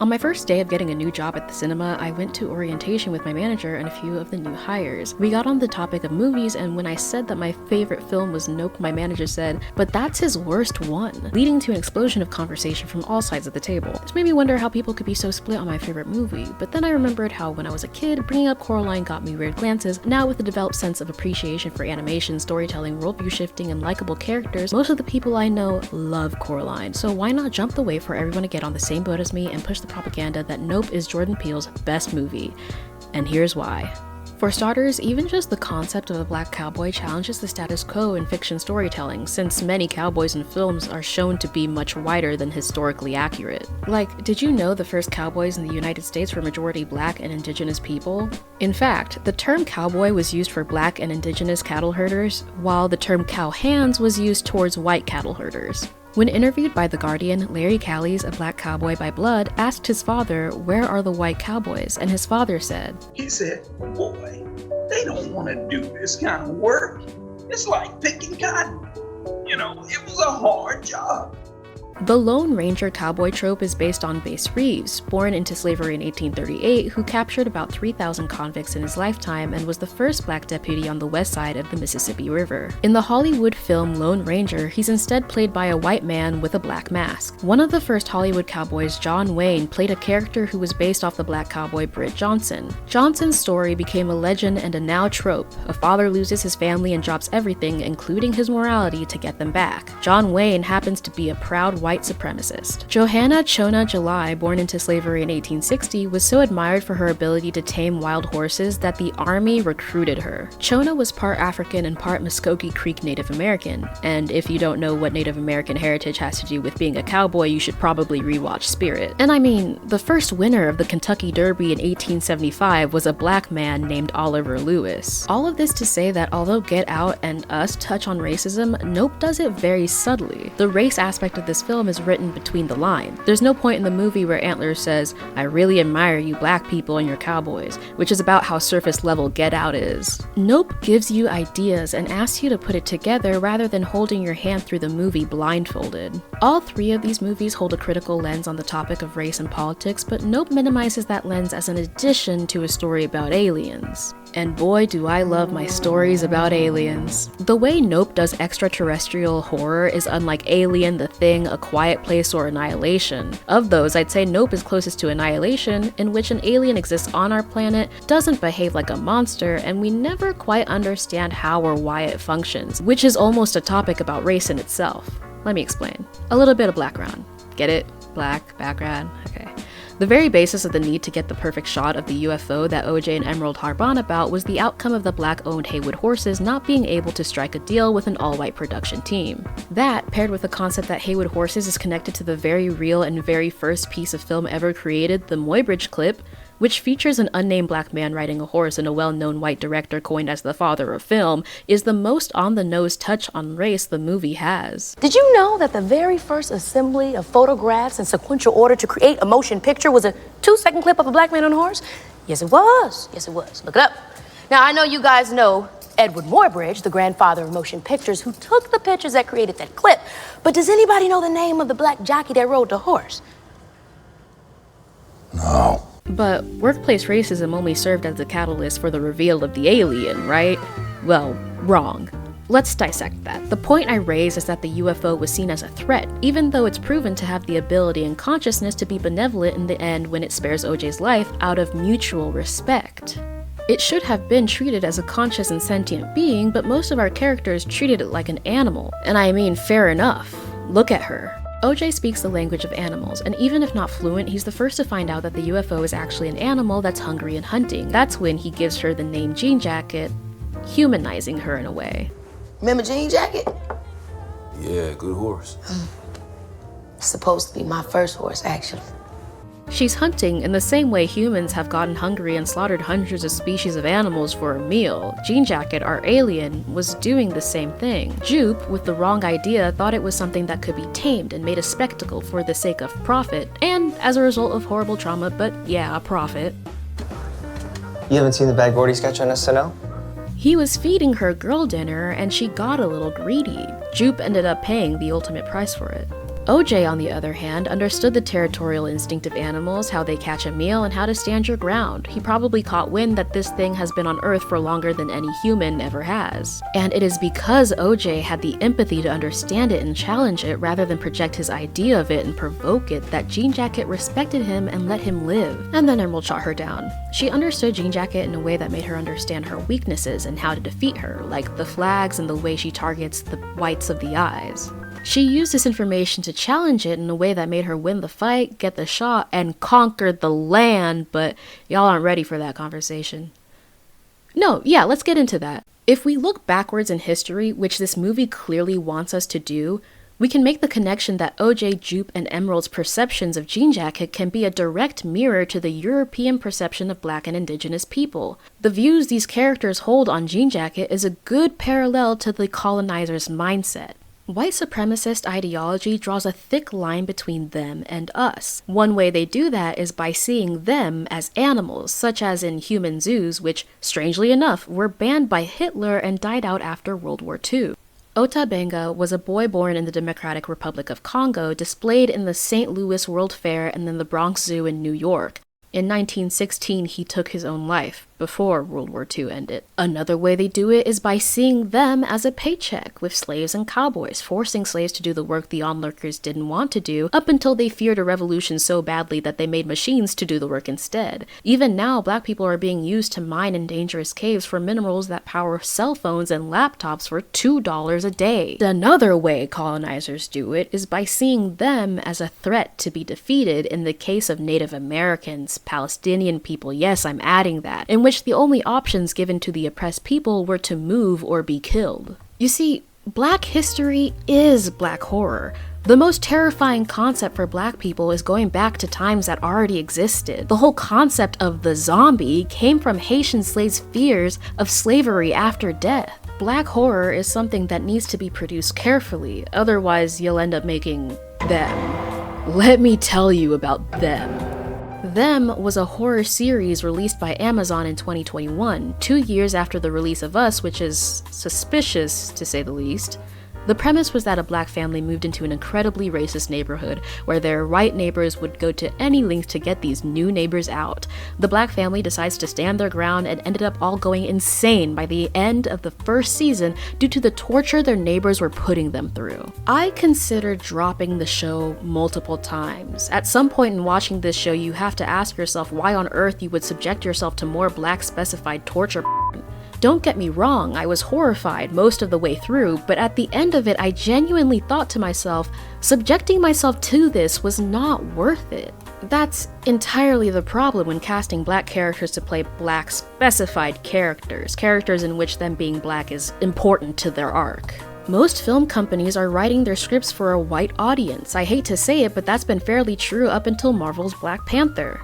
On my first day of getting a new job at the cinema, I went to orientation with my manager and a few of the new hires. We got on the topic of movies, and when I said that my favorite film was Nope, my manager said, "But that's his worst one," leading to an explosion of conversation from all sides of the table. This made me wonder how people could be so split on my favorite movie, but then I remembered how when I was a kid, bringing up Coraline got me weird glances. Now with a developed sense of appreciation for animation, storytelling, worldview shifting, and likable characters, most of the people I know love Coraline, so why not jump the wave for everyone to get on the same boat as me and push the propaganda that Nope is Jordan Peele's best movie. And here's why. For starters, even just the concept of a black cowboy challenges the status quo in fiction storytelling, since many cowboys in films are shown to be much whiter than historically accurate. Like, did you know the first cowboys in the United States were majority black and indigenous people? In fact, the term cowboy was used for black and indigenous cattle herders, while the term cowhands was used towards white cattle herders. When interviewed by The Guardian, Larry Callies, a black cowboy by blood, asked his father, "Where are the white cowboys?" And his father said, He said, "Boy, they don't want to do this kind of work. It's like picking cotton. It was a hard job." The Lone Ranger cowboy trope is based on Bass Reeves, born into slavery in 1838, who captured about 3,000 convicts in his lifetime and was the first black deputy on the west side of the Mississippi River. In the Hollywood film Lone Ranger, he's instead played by a white man with a black mask. One of the first Hollywood cowboys, John Wayne, played a character who was based off the black cowboy Britt Johnson. Johnson's story became a legend and a now trope. A father loses his family and drops everything, including his morality, to get them back. John Wayne happens to be a proud white supremacist. Johanna Chona July, born into slavery in 1860, was so admired for her ability to tame wild horses that the army recruited her. Chona was part African and part Muskogee Creek Native American, and if you don't know what Native American heritage has to do with being a cowboy, you should probably rewatch Spirit. And I mean, the first winner of the Kentucky Derby in 1875 was a black man named Oliver Lewis. All of this to say that although Get Out and Us touch on racism, Nope does it very subtly. The race aspect of this film is written between the lines. There's no point in the movie where Antlers says, "I really admire you black people and your cowboys," which is about how surface level Get Out is. Nope gives you ideas and asks you to put it together rather than holding your hand through the movie blindfolded. All three of these movies hold a critical lens on the topic of race and politics, but Nope minimizes that lens as an addition to a story about aliens. And boy do I love my stories about aliens. The way Nope does extraterrestrial horror is unlike Alien, The Thing, A Quiet Place, or Annihilation. Of those, I'd say Nope is closest to Annihilation, in which an alien exists on our planet, doesn't behave like a monster, and we never quite understand how or why it functions, which is almost a topic about race in itself. Let me explain. A little bit of background. Get it? Black, background? Okay. The very basis of the need to get the perfect shot of the UFO that OJ and Emerald harp on about was the outcome of the black-owned Haywood Horses not being able to strike a deal with an all-white production team. That, paired with the concept that Haywood Horses is connected to the very real and very first piece of film ever created, the Muybridge clip, which features an unnamed black man riding a horse and a well-known white director coined as the father of film, is the most on-the-nose touch on race the movie has. Did you know that the very first assembly of photographs in sequential order to create a motion picture was a 2-second clip of a black man on a horse? Yes, it was. Yes, it was. Look it up. Now, I know you guys know Edward Muybridge, the grandfather of motion pictures, who took the pictures that created that clip. But does anybody know the name of the black jockey that rode the horse? No. But workplace racism only served as the catalyst for the reveal of the alien, right? Well, wrong. Let's dissect that. The point I raise is that the UFO was seen as a threat, even though it's proven to have the ability and consciousness to be benevolent in the end when it spares OJ's life out of mutual respect. It should have been treated as a conscious and sentient being, but most of our characters treated it like an animal. And I mean, fair enough. Look at her. OJ speaks the language of animals, and even if not fluent, he's the first to find out that the UFO is actually an animal that's hungry and hunting. That's when he gives her the name Jean Jacket, humanizing her in a way. Remember Jean Jacket? Yeah, good horse. It's supposed to be my first horse, actually. She's hunting in the same way humans have gotten hungry and slaughtered hundreds of species of animals for a meal. Jean Jacket, our alien, was doing the same thing. Jupe, with the wrong idea, thought it was something that could be tamed and made a spectacle for the sake of profit, and as a result of horrible trauma, but yeah, profit. You haven't seen the Bad Gordy sketch on SNL? He was feeding her girl dinner, and she got a little greedy. Jupe ended up paying the ultimate price for it. OJ, on the other hand, understood the territorial instinct of animals, how they catch a meal, and how to stand your ground. He probably caught wind that this thing has been on Earth for longer than any human ever has. And it is because OJ had the empathy to understand it and challenge it rather than project his idea of it and provoke it that Jean Jacket respected him and let him live. And then Emerald shot her down. She understood Jean Jacket in a way that made her understand her weaknesses and how to defeat her, like the flags and the way she targets the whites of the eyes. She used this information to challenge it in a way that made her win the fight, get the shot, and conquer the land, but y'all aren't ready for that conversation. No, yeah, let's get into that. If we look backwards in history, which this movie clearly wants us to do, we can make the connection that OJ, Jupe, and Emerald's perceptions of Jean Jacket can be a direct mirror to the European perception of Black and Indigenous people. The views these characters hold on Jean Jacket is a good parallel to the colonizer's mindset. White supremacist ideology draws a thick line between them and us. One way they do that is by seeing them as animals, such as in human zoos, which, strangely enough, were banned by Hitler and died out after World War II. Ota Benga was a boy born in the Democratic Republic of Congo, displayed in the St. Louis World Fair and then the Bronx Zoo in New York. In 1916, he took his own life, before World War II ended. Another way they do it is by seeing them as a paycheck, with slaves and cowboys, forcing slaves to do the work the onlookers didn't want to do, up until they feared a revolution so badly that they made machines to do the work instead. Even now, Black people are being used to mine in dangerous caves for minerals that power cell phones and laptops for $2 a day. Another way colonizers do it is by seeing them as a threat to be defeated in the case of Native Americans, Palestinian people, yes, I'm adding that, in which the only options given to the oppressed people were to move or be killed. You see, Black history is Black horror. The most terrifying concept for Black people is going back to times that already existed. The whole concept of the zombie came from Haitian slaves' fears of slavery after death. Black horror is something that needs to be produced carefully, otherwise you'll end up making them. Let me tell you about them. Them was a horror series released by Amazon in 2021, 2 years after the release of Us, which is suspicious to say the least. The premise was that a Black family moved into an incredibly racist neighborhood where their white neighbors would go to any length to get these new neighbors out. The Black family decides to stand their ground and ended up all going insane by the end of the first season due to the torture their neighbors were putting them through. I considered dropping the show multiple times. At some point in watching this show, you have to ask yourself why on earth you would subject yourself to more Black specified torture. Don't get me wrong, I was horrified most of the way through, but at the end of it, I genuinely thought to myself, subjecting myself to this was not worth it. That's entirely the problem when casting Black characters to play Black specified characters in which them being Black is important to their arc. Most film companies are writing their scripts for a white audience. I hate to say it, but that's been fairly true up until Marvel's Black Panther.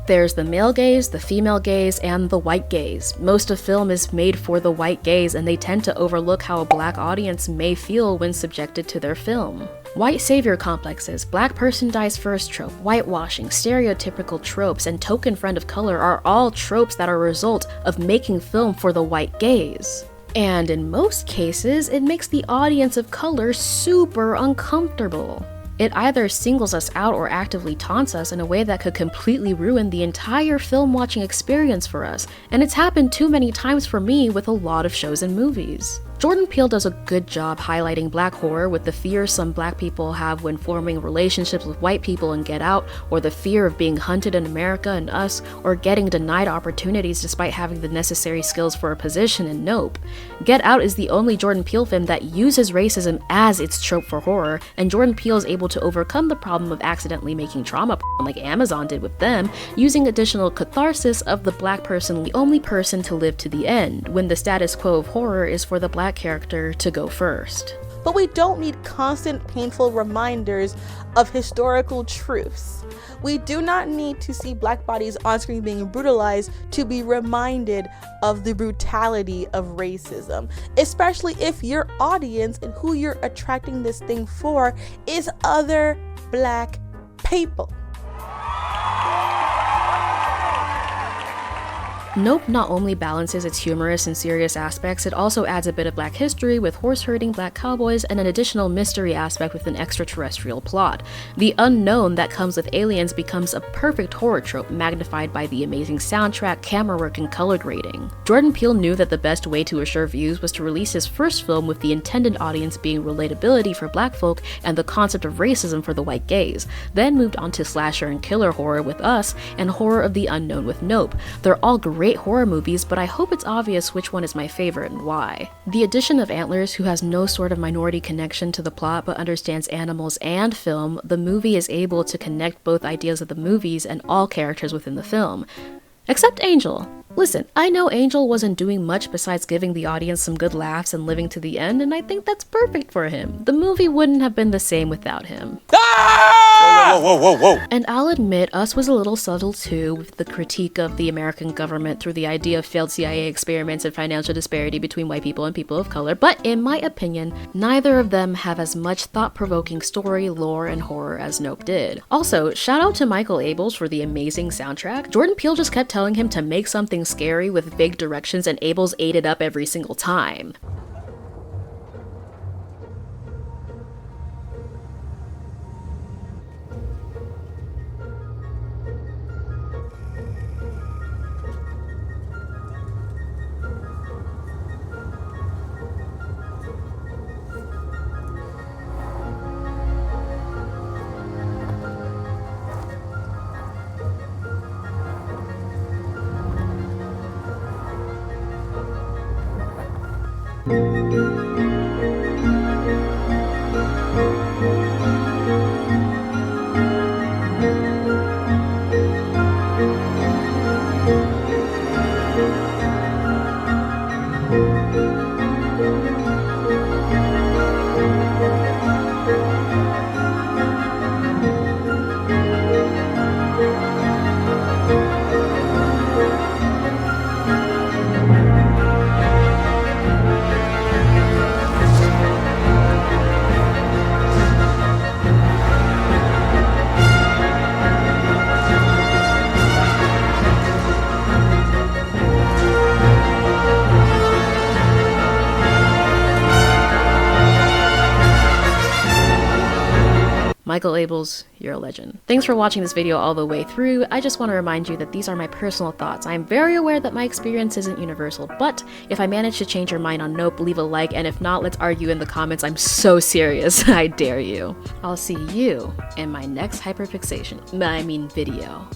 There's the male gaze, the female gaze, and the white gaze. Most of film is made for the white gaze, and they tend to overlook how a Black audience may feel when subjected to their film. White savior complexes, Black person dies first trope, whitewashing, stereotypical tropes, and token friend of color are all tropes that are a result of making film for the white gaze. And in most cases, it makes the audience of color super uncomfortable. It either singles us out or actively taunts us in a way that could completely ruin the entire film watching experience for us, and it's happened too many times for me with a lot of shows and movies. Jordan Peele does a good job highlighting Black horror with the fear some Black people have when forming relationships with white people in Get Out, or the fear of being hunted in America and Us, or getting denied opportunities despite having the necessary skills for a position in Nope. Get Out is the only Jordan Peele film that uses racism as its trope for horror, and Jordan Peele is able to overcome the problem of accidentally making trauma porn like Amazon did with them, using additional catharsis of the Black person, the only person to live to the end, when the status quo of horror is for the Black character to go first. But we don't need constant painful reminders of historical truths. We do not need to see Black bodies on screen being brutalized to be reminded of the brutality of racism, especially if your audience and who you're attracting this thing for is other Black people. Nope not only balances its humorous and serious aspects, it also adds a bit of black history with horse-herding black cowboys and an additional mystery aspect with an extraterrestrial plot. The unknown that comes with aliens becomes a perfect horror trope magnified by the amazing soundtrack, camera work, and color grading. Jordan Peele knew that the best way to assure views was to release his first film with the intended audience being relatability for black folk and the concept of racism for the white gaze, then moved on to slasher and killer horror with Us and horror of the unknown with Nope. They're all great horror movies, but I hope it's obvious which one is my favorite and why. The addition of Antlers, who has no sort of minority connection to the plot but understands animals and film, the movie is able to connect both ideas of the movies and all characters within the film. Except Angel. Listen, I know Angel wasn't doing much besides giving the audience some good laughs and living to the end, and I think that's perfect for him. The movie wouldn't have been the same without him. Whoa. And I'll admit, Us was a little subtle too, with the critique of the American government through the idea of failed CIA experiments and financial disparity between white people and people of color, but in my opinion, neither of them have as much thought-provoking story, lore, and horror as Nope did. Also, shout out to Michael Abels for the amazing soundtrack. Jordan Peele just kept telling him to make something scary with vague directions, and Abels ate it up every single time. Michael Abels, you're a legend. Thanks for watching this video all the way through. I just want to remind you that these are my personal thoughts. I am very aware that my experience isn't universal, but if I manage to change your mind on Nope, leave a like, and if not, let's argue in the comments. I'm so serious. I dare you. I'll see you in my next video.